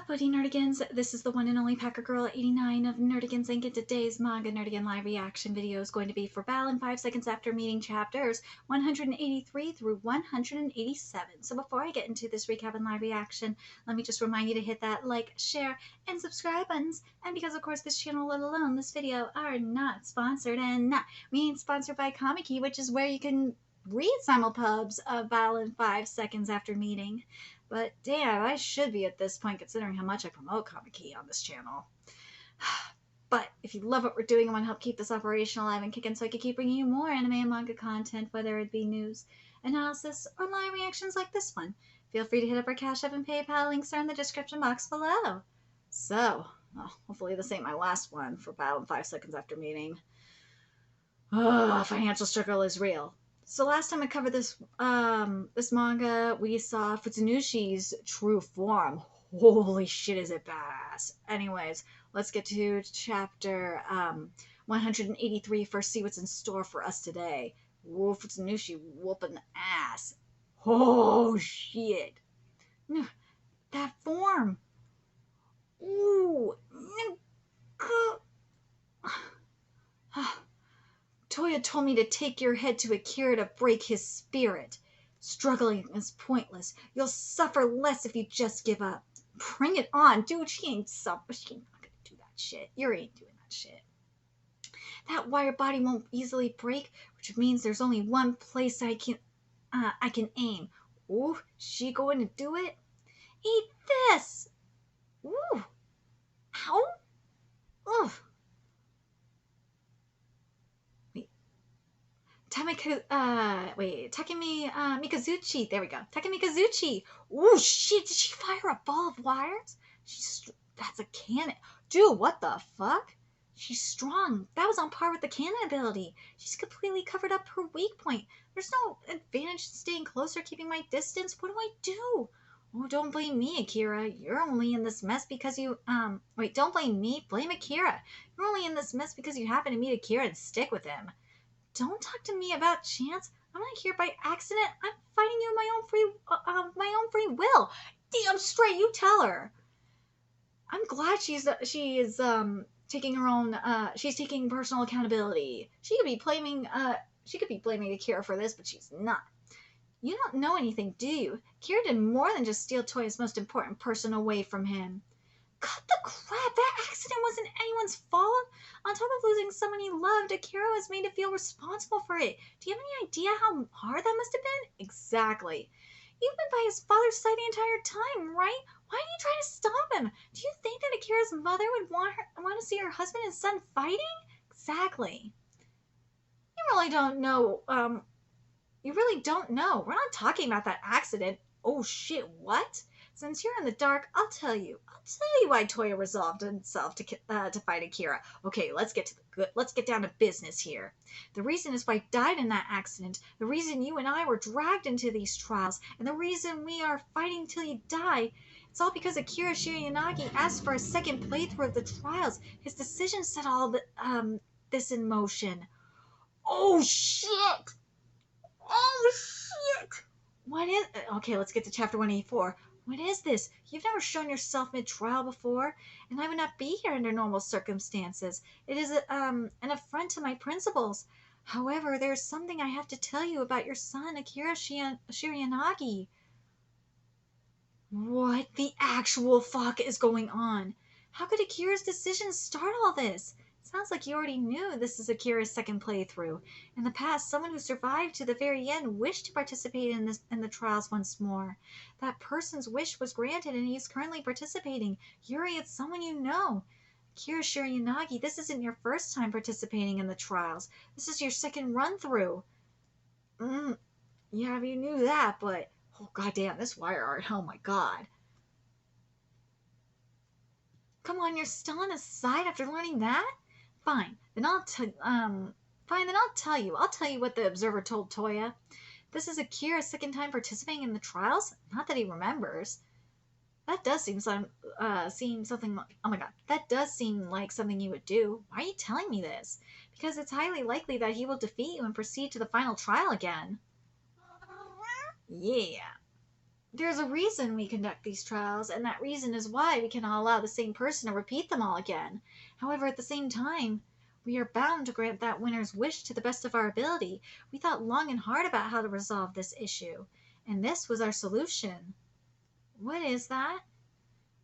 Buddy Nerdigans, this is the one and only Packer Girl 89 of Nerdigans, and today's Manga Nerdigan live reaction video is going to be for Battle in 5 Seconds After Meeting chapters 183 through 187. So before I get into this recap and live reaction, let me just remind you to hit that like, share, and subscribe buttons. And because of course this channel, let alone this video, are not sponsored, and not being sponsored by Comic-Key, which is where you can read simulpubs of Battle in 5 Seconds After Meeting. But damn, I should be at this point considering how much I promote Comic-Key on this channel. But if you love what we're doing and want to help keep this operation alive and kicking so I can keep bringing you more anime and manga content, whether it be news, analysis, or live reactions like this one, feel free to hit up our Cash App and PayPal. Links are in the description box below. So, hopefully this ain't my last one for Battle in 5 Seconds After Meeting. Financial struggle is real. So last time I covered this manga, we saw Futsunushi's true form. Holy shit, is it badass. Anyways, let's get to chapter 183 first, see what's in store for us today. Whoa, Futsunushi whooping ass. Oh shit. That form. Ooh. Toya told me to take your head to Akira to break his spirit. Struggling is pointless. You'll suffer less if you just give up. Bring it on, dude. She ain't not gonna do that shit. You ain't doing that shit. That wire body won't easily break, which means there's only one place I can aim. Ooh, she going to do it? Eat this. Ooh. Ow. Ugh. Mikazuchi. There we go. Mikazuchi. Ooh, shit. Did she fire a ball of wires? That's a cannon. Dude, what the fuck? She's strong. That was on par with the cannon ability. She's completely covered up her weak point. There's no advantage in staying close or keeping my distance. What do I do? Oh, don't blame me, Akira. You're only in this mess because you, don't blame me. Blame Akira. You're only in this mess because you happen to meet Akira and stick with him. Don't talk to me about chance. I'm not here by accident. I'm fighting you my own free will. Damn straight, you tell her. I'm glad she is taking her own. She's taking personal accountability. She could be blaming Akira for this, but she's not. You don't know anything, do you? Akira did more than just steal Toya's most important person away from him. Cut the crap! That accident wasn't anyone's fault. On top of losing someone he loved, Akira was made to feel responsible for it. Do you have any idea how hard that must have been? Exactly. You've been by his father's side the entire time, right? Why are you trying to stop him? Do you think that Akira's mother would want to see her husband and son fighting? Exactly. You really don't know. You really don't know. We're not talking about that accident. Oh shit! What? Since you're in the dark, I'll tell you why Toya resolved himself to fight Akira. Okay, let's get down to business here. The reason his wife died in that accident, the reason you and I were dragged into these trials, and the reason we are fighting till you die, it's all because Akira Shiryanagi asked for a second playthrough of the trials. His decision set all this in motion. Oh shit! Oh shit! What is? Okay, let's get to chapter 184. What is this? You've never shown yourself mid-trial before, and I would not be here under normal circumstances. It is an affront to my principles. However, there's something I have to tell you about your son, Akira Shiryanagi. What the actual fuck is going on? How could Akira's decision start all this? Sounds like you already knew this is Akira's second playthrough. In the past, someone who survived to the very end wished to participate in the trials once more. That person's wish was granted and he is currently participating. Yuri, it's someone you know. Akira Shiryanagi, this isn't your first time participating in the trials. This is your second run-through. Yeah, you knew that, but... Oh, goddamn, this wire art. Oh, my God. Come on, you're still on his side after learning that? Fine, then I'll tell you. I'll tell you what the observer told Toya. This is Akira's second time participating in the trials. Not that he remembers. That does seem something. Oh my God, that does seem like something you would do. Why are you telling me this? Because it's highly likely that he will defeat you and proceed to the final trial again. Yeah. There's a reason we conduct these trials, and that reason is why we cannot allow the same person to repeat them all again. However, at the same time, we are bound to grant that winner's wish to the best of our ability. We thought long and hard about how to resolve this issue, and this was our solution. What is that?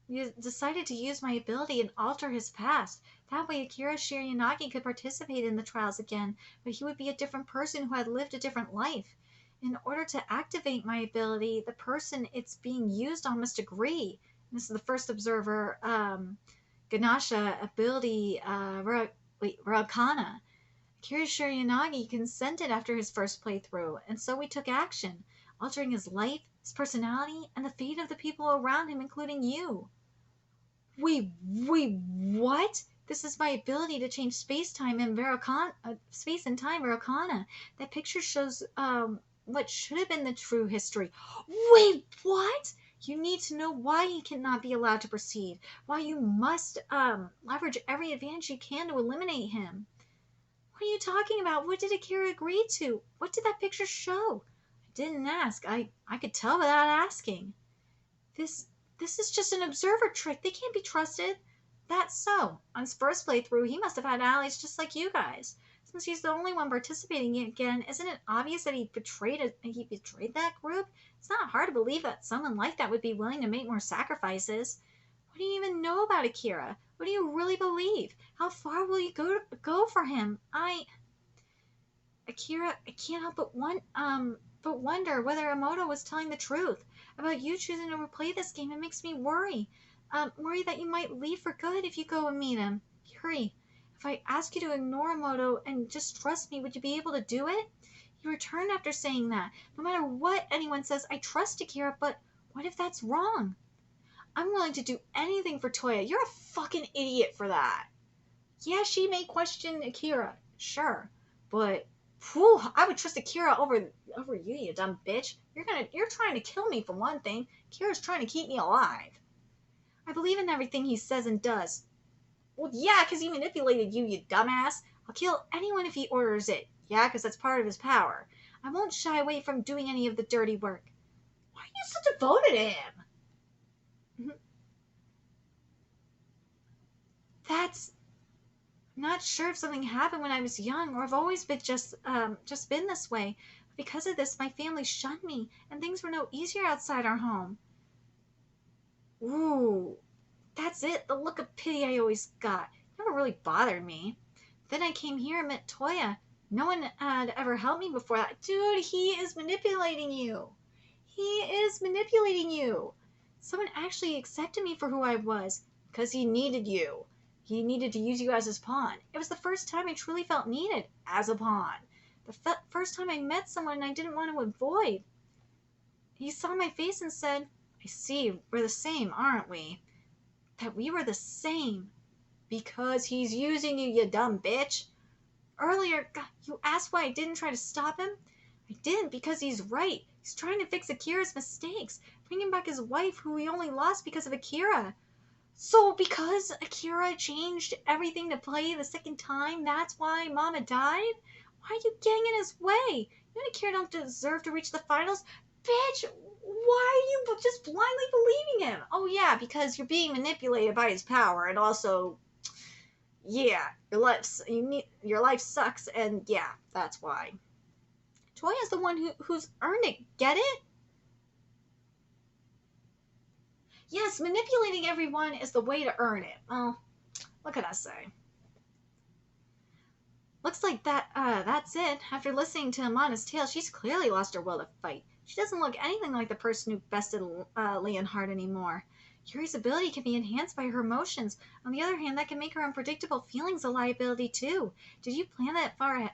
We decided to use my ability and alter his past. That way Akira Shiryanagi could participate in the trials again, but he would be a different person who had lived a different life. In order to activate my ability, the person it's being used on must agree. This is the first observer, Ganasha ability, Rakana. Akira Shiryanagi consented after his first playthrough, and so we took action, altering his life, his personality, and the fate of the people around him, including you. Wait, what? This is my ability to change space and time Verocana. That picture shows what should have been the true history. Wait, what? You need to know why he cannot be allowed to proceed. Why you must leverage every advantage you can to eliminate him. What are you talking about? What did Akira agree to? What did that picture show? I didn't ask. I could tell without asking. This is just an observer trick. They can't be trusted. That's so. On his first playthrough, he must have had allies just like you guys. Since he's the only one participating again, isn't it obvious that he betrayed that group? It's not hard to believe that someone like that would be willing to make more sacrifices. What do you even know about Akira? What do you really believe? How far will you go for him? Akira, I can't help but wonder whether Emoto was telling the truth about you choosing to replay this game. It makes me worry. Worry that you might leave for good if you go and meet him. Yuri, if I ask you to ignore Emoto and just trust me, would you be able to do it? You returned after saying that. No matter what anyone says, I trust Akira, but what if that's wrong? I'm willing to do anything for Toya. You're a fucking idiot for that. Yeah, she may question Akira, sure, but whew, I would trust Akira over you, you dumb bitch. You're trying to kill me for one thing. Akira's trying to keep me alive. I believe in everything he says and does. Well, yeah, because he manipulated you, you dumbass. I'll kill anyone if he orders it. Yeah, because that's part of his power. I won't shy away from doing any of the dirty work. Why are you so devoted to him? I'm not sure if something happened when I was young, or I've always been just been this way. Because of this, my family shunned me, and things were no easier outside our home. Ooh, that's it. The look of pity I always got. It never really bothered me. Then I came here and met Toya. No one had ever helped me before that. Dude, he is manipulating you. He is manipulating you. Someone actually accepted me for who I was, because he needed you. He needed to use you as his pawn. It was the first time I truly felt needed as a pawn. The first time I met someone I didn't want to avoid. He saw my face and said, I see, we're the same, aren't we? That we were the same. Because he's using you, you dumb bitch. Earlier, God, you asked why I didn't try to stop him? I didn't because he's right. He's trying to fix Akira's mistakes, bringing back his wife who he only lost because of Akira. So because Akira changed everything to play the second time, that's why Mama died? Why are you getting in his way? You and Akira don't deserve to reach the finals. Bitch, why are you just blindly believing him? Oh yeah, because you're being manipulated by his power, and also, yeah, your life sucks, and yeah, that's why. Toya's the one who's earned it, get it? Yes, manipulating everyone is the way to earn it. Well, what can I say? Looks like that's it. After listening to Amana's tale, she's clearly lost her will to fight. She doesn't look anything like the person who bested Leonhard anymore. Yuri's ability can be enhanced by her emotions. On the other hand, that can make her unpredictable feelings a liability too. Did you plan that far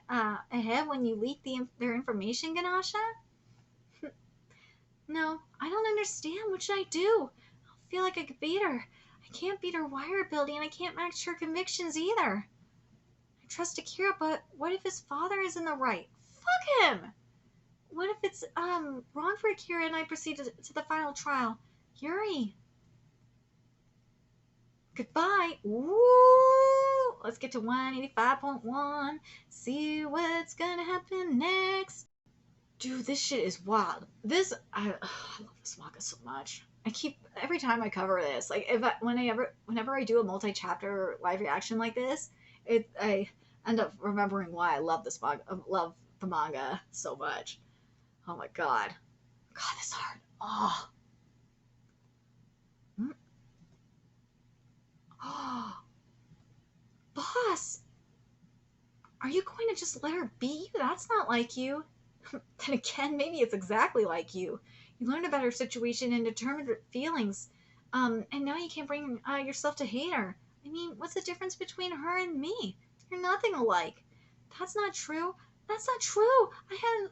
ahead when you leaked their information, Ganasha? No, I don't understand. What should I do? I feel like I could beat her. I can't beat her wire ability, and I can't match her convictions either. I trust Akira, but what if his father is in the right? Fuck him! What if it's wrong for Akira and I proceed to the final trial? Yuri. Goodbye. Ooh, let's get to 185.1. See what's gonna happen next. Dude, this shit is wild. I love this manga so much. Every time I cover this, like whenever I do a multi-chapter live reaction like this, I end up remembering why I love this manga, love the manga so much. Oh my god, God, this hard. Oh, oh, boss, are you going to just let her beat you? That's not like you. Then again, maybe it's exactly like you. You learned about her situation and determined her feelings. And now you can't bring yourself to hate her. I mean, what's the difference between her and me? You're nothing alike. That's not true. That's not true. I had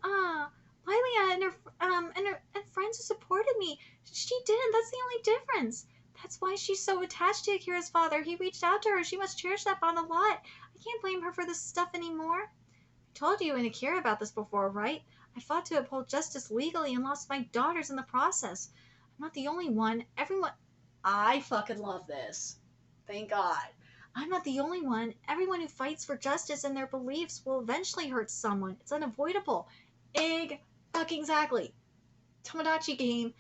Lilia and friends who supported me. She didn't. That's the only difference. That's why she's so attached to Akira's father. He reached out to her. She must cherish that bond a lot. I can't blame her for this stuff anymore. I told you and Akira about this before, right? I fought to uphold justice legally and lost my daughters in the process. I'm not the only one. Everyone. I fucking love this. Thank God. I'm not the only one. Everyone who fights for justice and their beliefs will eventually hurt someone. It's unavoidable. Fucking exactly. Tomodachi game.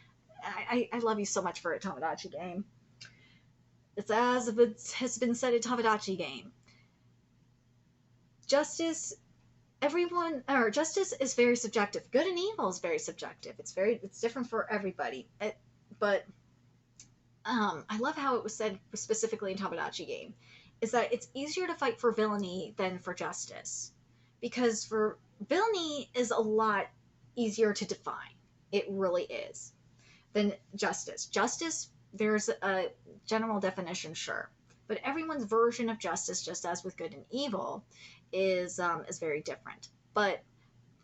I love you so much for a Tomodachi game. It's as it has been said in Tomodachi game. Justice is very subjective. Good and evil is very subjective. It's different for everybody. But I love how it was said specifically in Tomodachi game, is that it's easier to fight for villainy than for justice, because for villainy is a lot easier to define. It really is, than justice. Justice, there's a general definition, sure, but everyone's version of justice, just as with good and evil, is very different. But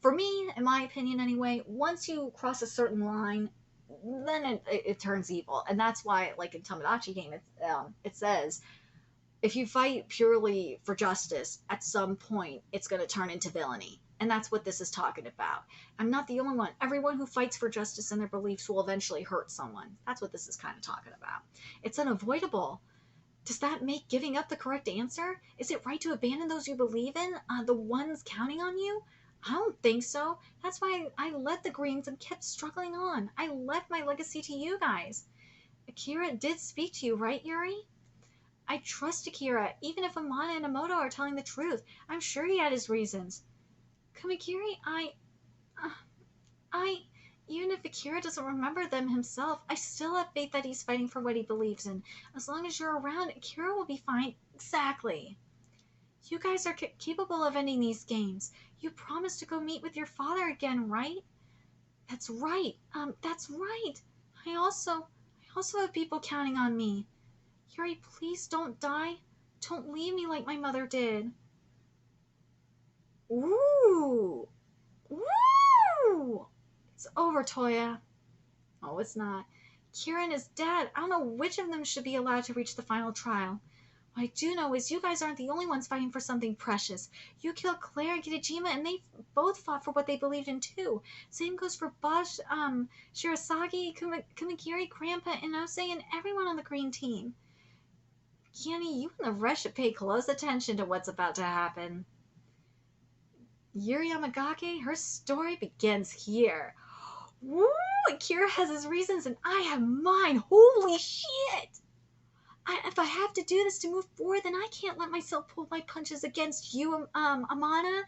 for me, in my opinion anyway, once you cross a certain line, then it turns evil. And that's why, like in Tomodachi game, it says, if you fight purely for justice, at some point, it's going to turn into villainy. And that's what this is talking about. I'm not the only one. Everyone who fights for justice and their beliefs will eventually hurt someone. That's what this is kind of talking about. It's unavoidable. Does that make giving up the correct answer? Is it right to abandon those you believe in? The ones counting on you? I don't think so. That's why I led the Greens and kept struggling on. I left my legacy to you guys. Akira did speak to you, right, Yuri? I trust Akira, even if Amana and Emoto are telling the truth. I'm sure he had his reasons. Kamakiri, even if Akira doesn't remember them himself, I still have faith that he's fighting for what he believes in. As long as you're around, Akira will be fine. Exactly. You guys are capable of ending these games. You promised to go meet with your father again, right? That's right. That's right. I also have people counting on me. Yuri, please don't die. Don't leave me like my mother did. Ooh. Woo! It's over, Toya. Oh, it's not. Kieran is dead. I don't know which of them should be allowed to reach the final trial. What I do know is you guys aren't the only ones fighting for something precious. You killed Claire and Kitajima, and they both fought for what they believed in, too. Same goes for Bosch, Shirasagi, Kumakiri, Grandpa, Inose, and everyone on the green team. Kiani, you and the rest should pay close attention to what's about to happen. Yuri Yamagaki, her story begins here. Woo! Akira has his reasons and I have mine. Holy shit! If I have to do this to move forward, then I can't let myself pull my punches against you, Amana.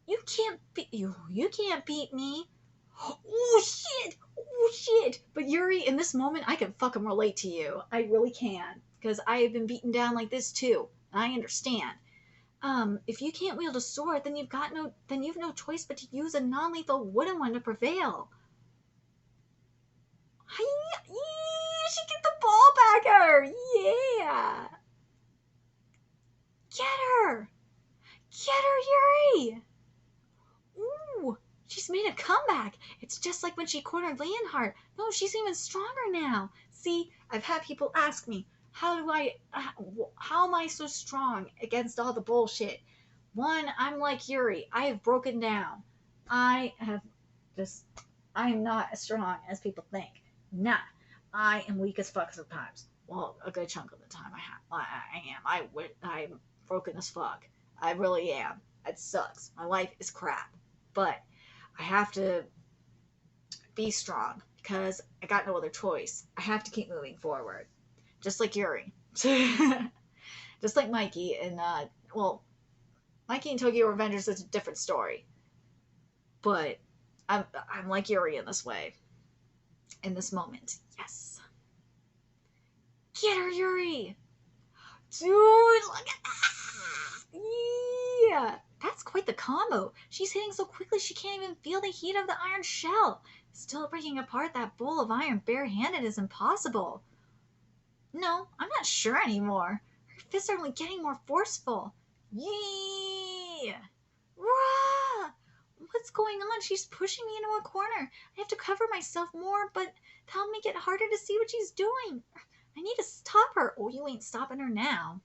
You can't beat me. Oh shit! Oh shit! But Yuri, in this moment, I can fucking relate to you. I really can, because I have been beaten down like this too. I understand. If you can't wield a sword, then you've no choice but to use a non-lethal wooden one to prevail. She get the ball back at her! Yeah! Get her! Get her, Yuri! Ooh! She's made a comeback! It's just like when she cornered Leonhardt. No, she's even stronger now. See, I've had people ask me, how am I so strong against all the bullshit? One, I'm like Yuri. I have broken down. I am not as strong as people think. Nah. I am weak as fuck sometimes. Well, a good chunk of the time I am. I'm broken as fuck. I really am. It sucks. My life is crap. But I have to be strong because I got no other choice. I have to keep moving forward. Just like Yuri. Just like Mikey and, well, Mikey and Tokyo Revengers is a different story. But I'm like Yuri in this way. In this moment. Yes. Get her, Yuri! Dude, look at that! Yeah! That's quite the combo. She's hitting so quickly she can't even feel the heat of the iron shell. Still breaking apart that bowl of iron barehanded is impossible. No, I'm not sure anymore. Her fists are only getting more forceful. Yeah! Rah! What's going on? She's pushing me into a corner. I have to cover myself more, but that'll make it harder to see what she's doing. I need to stop her. Oh, you ain't stopping her now.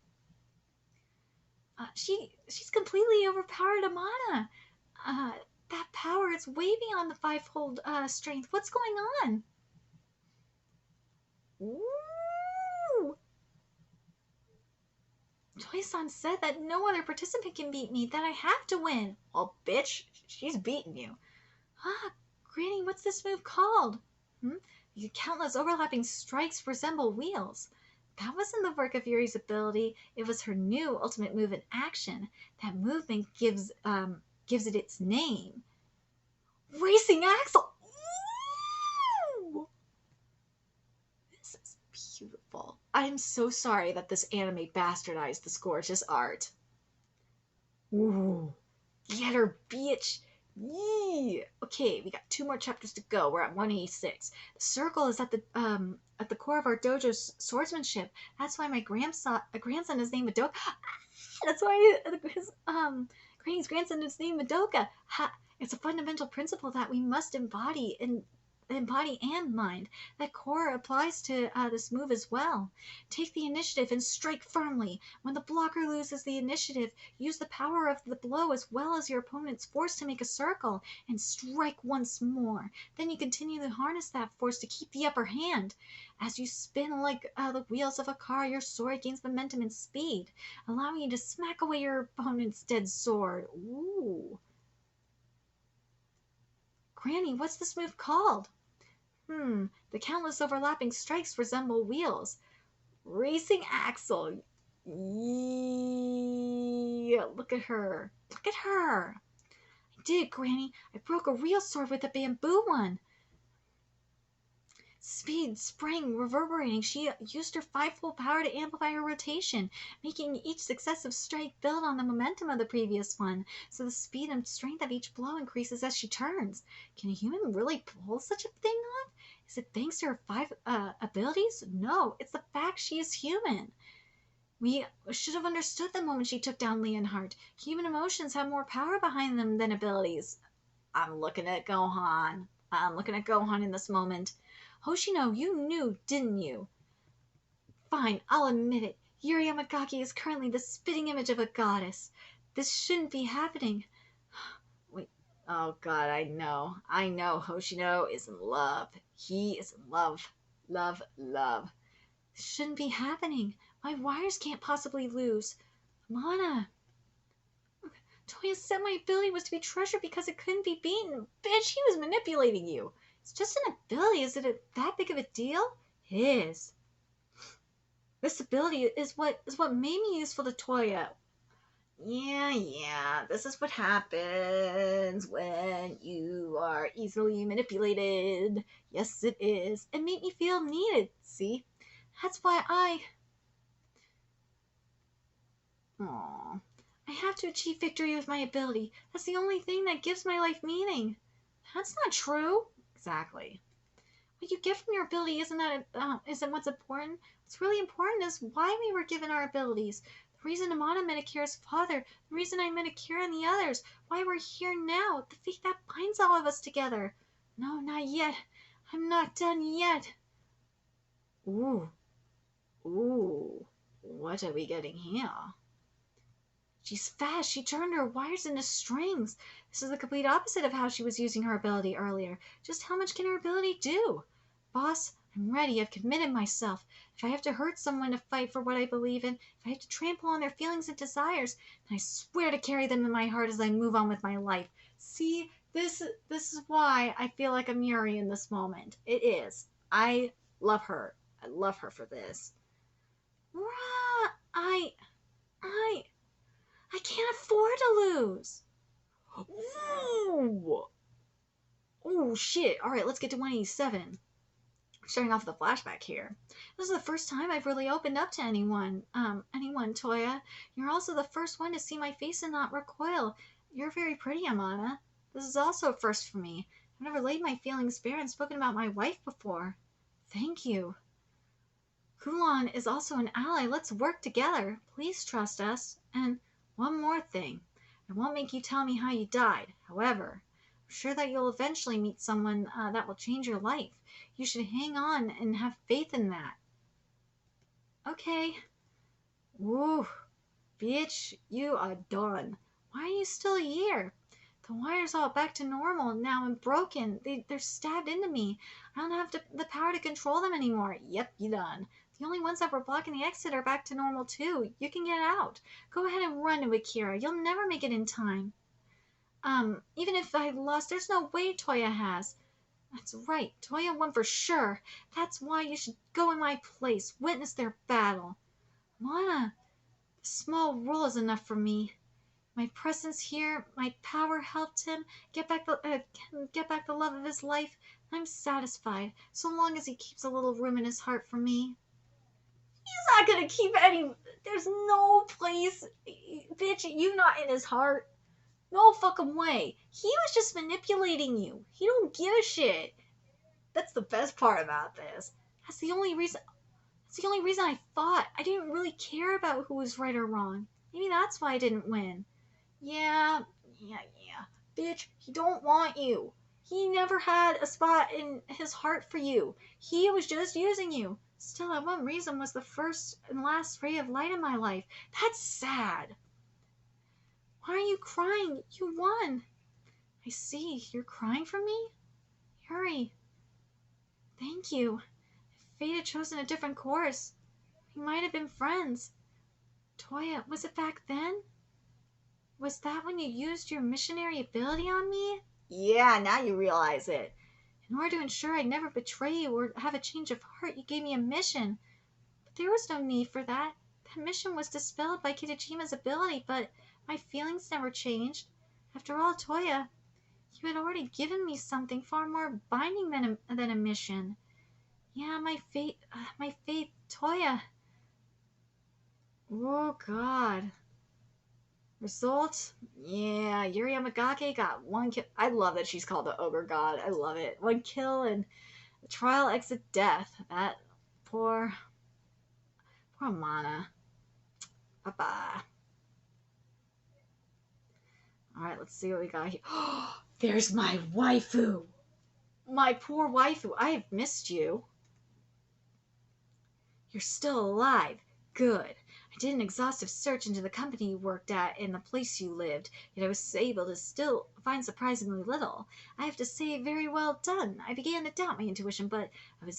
She's completely overpowered Amana. That power is way beyond the fivefold strength. What's going on? Ooh! Toy-san said that no other participant can beat me, that I have to win. Well, bitch, she's beating you. Ah, Granny, what's this move called? The countless overlapping strikes resemble wheels. That wasn't the work of Yuri's ability. It was her new ultimate move in action. That movement gives it its name. Racing Axle! Ooh! This is beautiful. I am so sorry that this anime bastardized this gorgeous art. Ooh. Get her, bitch! Yee! Okay, we got 2 more chapters to go. We're at 186. The circle is at the core of our dojo's swordsmanship. That's why my grandson is named Madoka. That's why his Granny's grandson is named Madoka. Ha! It's a fundamental principle that we must embody and mind. That core applies to this move as well. Take the initiative and strike firmly. When the blocker loses the initiative, use the power of the blow as well as your opponent's force to make a circle and strike once more. Then you continue to harness that force to keep the upper hand. As you spin like the wheels of a car, your sword gains momentum and speed, allowing you to smack away your opponent's dead sword. Ooh. Granny, what's this move called? The countless overlapping strikes resemble wheels. Racing Axle. Yeah, look at her. Look at her. I did, Granny. I broke a real sword with a bamboo one. Speed, spring, reverberating. She used her fivefold power to amplify her rotation, making each successive strike build on the momentum of the previous one, so the speed and strength of each blow increases as she turns. Can a human really pull such a thing off? Is it thanks to her 5 abilities? No, it's the fact she is human. We should have understood the moment she took down Leonhardt. Human emotions have more power behind them than abilities. I'm looking at Gohan. In this moment. Hoshino, you knew, didn't you? Fine, I'll admit it. Yuri Yamagaki is currently the spitting image of a goddess. This shouldn't be happening. Wait, oh god, I know. Hoshino is in love. He is in love. Love. This shouldn't be happening. My wires can't possibly lose. Mana. Toya said my ability was to be treasured because it couldn't be beaten. Bitch, he was manipulating you. It's just an ability. Is it that big of a deal? It is. This ability is what made me useful to Toya. Yeah. This is what happens when you are easily manipulated. Yes, it is. It made me feel needed. See? That's why Aww. I have to achieve victory with my ability. That's the only thing that gives my life meaning. That's not true. Exactly. What you get from your ability isn't what's important. What's really important is why we were given our abilities. The reason Amana met Akira's father. The reason I met Akira and the others. Why we're here now. The fate that binds all of us together. No, not yet. I'm not done yet. Ooh. What are we getting here? She's fast. She turned her wires into strings. This is the complete opposite of how she was using her ability earlier. Just how much can her ability do? Boss, I'm ready. I've committed myself. If I have to hurt someone to fight for what I believe in, if I have to trample on their feelings and desires, then I swear to carry them in my heart as I move on with my life. See? This is why I feel like I'm Yuri in this moment. It is. I love her. I love her for this. Rah, I I can't afford to lose. Ooh. Oh shit. All right, let's get to 187. Starting off with a flashback here. This is the first time I've really opened up to anyone. Anyone, Toya. You're also the first one to see my face and not recoil. You're very pretty, Amana. This is also a first for me. I've never laid my feelings bare and spoken about my wife before. Thank you. Kulon is also an ally. Let's work together. Please trust us. And one more thing. I won't make you tell me how you died. However, I'm sure that you'll eventually meet someone that will change your life. You should hang on and have faith in that. Okay. Woo. Bitch, you are done. Why are you still here? The wire's all back to normal now and broken. They're stabbed into me. I don't have the power to control them anymore. Yep, you done. The only ones that were blocking the exit are back to normal too. You can get out. Go ahead and run to Akira. You'll never make it in time. Even if I lost, there's no way Toya has. That's right. Toya won for sure. That's why you should go in my place. Witness their battle. Mana, the small role is enough for me. My presence here, my power helped him get back the love of his life. I'm satisfied, so long as he keeps a little room in his heart for me. He's not gonna keep any. There's no place, bitch. You not in his heart. No fucking way. He was just manipulating you. He don't give a shit. That's the best part about this. That's the only reason. That's the only reason I fought. I didn't really care about who was right or wrong. Maybe that's why I didn't win. Yeah. Bitch, he don't want you. He never had a spot in his heart for you. He was just using you. Still, that one reason was the first and last ray of light in my life. That's sad. Why are you crying? You won. I see. You're crying for me? Yuri. Thank you. If fate had chosen a different course, we might have been friends. Toya, was it back then? Was that when you used your missionary ability on me? Yeah, now you realize it. In order to ensure I'd never betray you or have a change of heart, you gave me a mission. But there was no need for that. That mission was dispelled by Kitajima's ability, but my feelings never changed. After all, Toya, you had already given me something far more binding than a mission. Yeah, my faith, Toya. Oh, God. Result? Yeah, Yuri Yamagaki got one kill. I love that she's called the Ogre God. I love it. One kill and the trial exit death. That poor Mana. Bye-bye. Alright, let's see what we got here. There's my waifu! My poor waifu. I have missed you. You're still alive. Good. I did an exhaustive search into the company you worked at and the place you lived, yet I was able to still find surprisingly little. I have to say, very well done. I began to doubt my intuition, but I was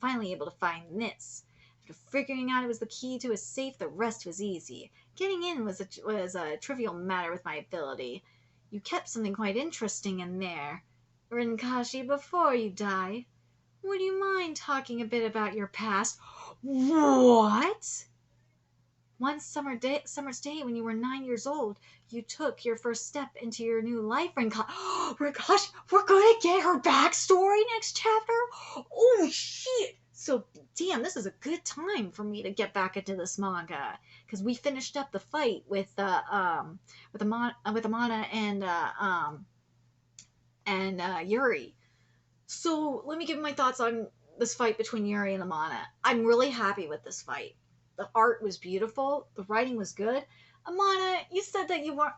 finally able to find this. After figuring out it was the key to a safe, the rest was easy. Getting in was a trivial matter with my ability. You kept something quite interesting in there. Rinkashi, before you die, would you mind talking a bit about your past? What? One summer's day when you were 9 years old, you took your first step into your new life, Rinkashi. We're gonna get her backstory next chapter? Oh, shit! So, damn, this is a good time for me to get back into this manga. Because we finished up the fight with Amana and Yuri. So, let me give my thoughts on this fight between Yuri and Amana. I'm really happy with this fight. The art was beautiful. The writing was good. Amana, you said that you weren't.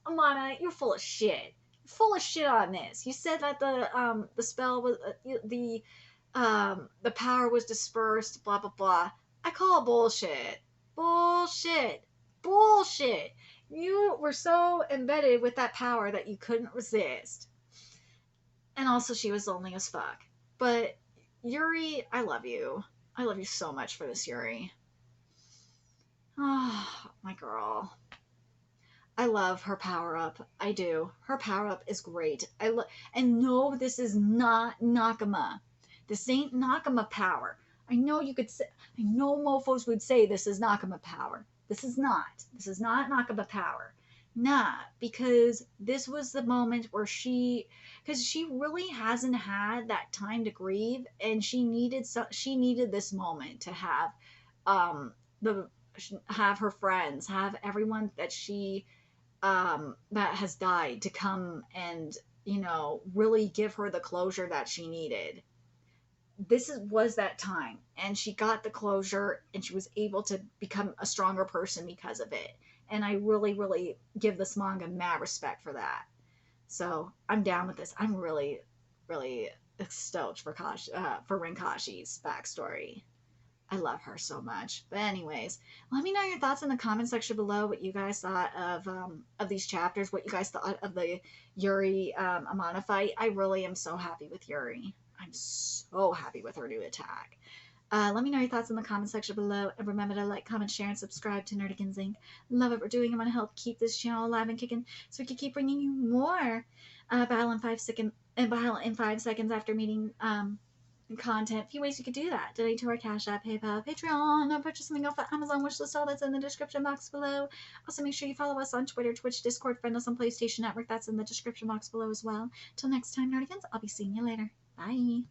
Amana, you're full of shit. You're full of shit on this. You said that the spell was the power was dispersed. Blah blah blah. I call bullshit. Bullshit. Bullshit. You were so embedded with that power that you couldn't resist. And also, she was lonely as fuck. But Yuri, I love you. I love you so much for this, Yuri. Oh, my girl. I love her power up. I do. Her power up is great. And no, this is not Nakama. This ain't Nakama power. I know you could say. I know mofo's would say this is Nakama power. This is not. This is not Nakama power. Nah, because this was the moment where because she really hasn't had that time to grieve, and she needed this moment to the have her friends, have everyone that she that has died to come and really give her the closure that she needed. Was that time, and she got the closure, and she was able to become a stronger person because of it. And I really, really give this manga mad respect for that. So I'm down with this. I'm really, really stoked for for Rinkashi's backstory. I love her so much. But anyways, let me know your thoughts in the comment section below. What you guys thought of these chapters. What you guys thought of the Yuri Amana fight. I really am so happy with Yuri. I'm so happy with her new attack. Let me know your thoughts in the comment section below. And remember to like, comment, share, and subscribe to Nerdigans Inc. Love what we're doing. I'm going to help keep this channel alive and kicking so we can keep bringing you more Battle in 5 seconds after meeting content. A few ways you could do that: donate to our Cash App, PayPal, Patreon, or purchase something off the Amazon wishlist. All that's in the description box below. Also, make sure you follow us on Twitter, Twitch, Discord, friend us on PlayStation Network. That's in the description box below as well. Till next time, Nerdigans, I'll be seeing you later. Bye.